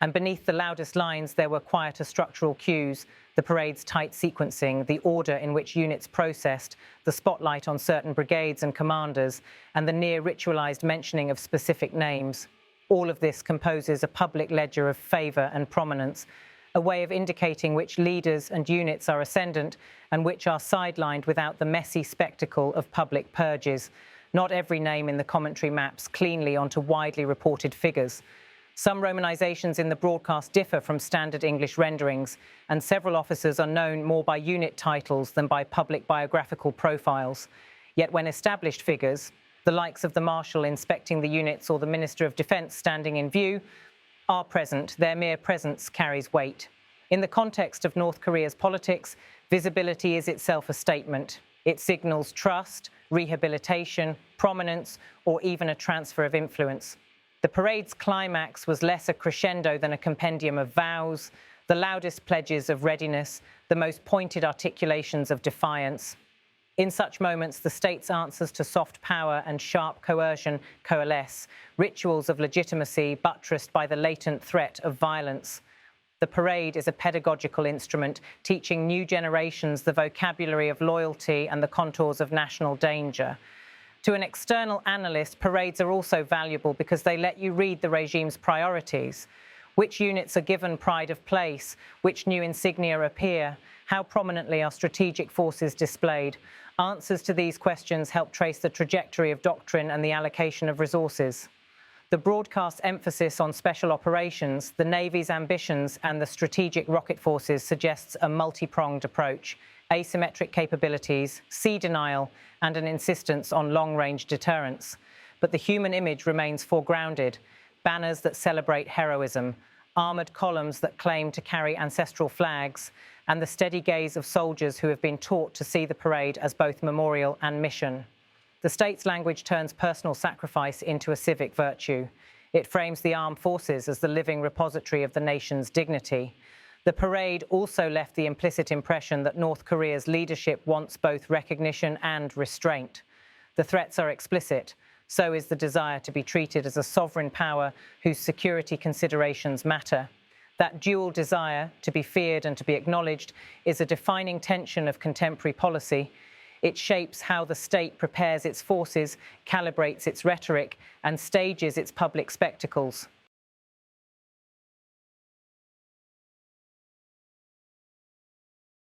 And beneath the loudest lines, there were quieter structural cues, the parade's tight sequencing, the order in which units processed, the spotlight on certain brigades and commanders, and the near ritualized mentioning of specific names. All of this composes a public ledger of favor and prominence, a way of indicating which leaders and units are ascendant and which are sidelined without the messy spectacle of public purges. Not every name in the commentary maps cleanly onto widely reported figures. Some romanizations in the broadcast differ from standard English renderings, and several officers are known more by unit titles than by public biographical profiles. Yet when established figures, the likes of the Marshal inspecting the units or the Minister of Defence standing in view, are present, their mere presence carries weight. In the context of North Korea's politics, visibility is itself a statement. It signals trust, rehabilitation, prominence, or even a transfer of influence. The parade's climax was less a crescendo than a compendium of vows, the loudest pledges of readiness, the most pointed articulations of defiance. In such moments, the state's answers to soft power and sharp coercion coalesce, rituals of legitimacy buttressed by the latent threat of violence. The parade is a pedagogical instrument, teaching new generations the vocabulary of loyalty and the contours of national danger. To an external analyst, parades are also valuable because they let you read the regime's priorities. Which units are given pride of place? Which new insignia appear? How prominently are strategic forces displayed? Answers to these questions help trace the trajectory of doctrine and the allocation of resources. The broadcast emphasis on special operations, the Navy's ambitions, and the strategic rocket forces suggests a multi-pronged approach: asymmetric capabilities, sea denial, and an insistence on long-range deterrence. But the human image remains foregrounded: banners that celebrate heroism, armoured columns that claim to carry ancestral flags, and the steady gaze of soldiers who have been taught to see the parade as both memorial and mission. The state's language turns personal sacrifice into a civic virtue. It frames the armed forces as the living repository of the nation's dignity. The parade also left the implicit impression that North Korea's leadership wants both recognition and restraint. The threats are explicit. So is the desire to be treated as a sovereign power whose security considerations matter. That dual desire, to be feared and to be acknowledged, is a defining tension of contemporary policy. It shapes how the state prepares its forces, calibrates its rhetoric, and stages its public spectacles.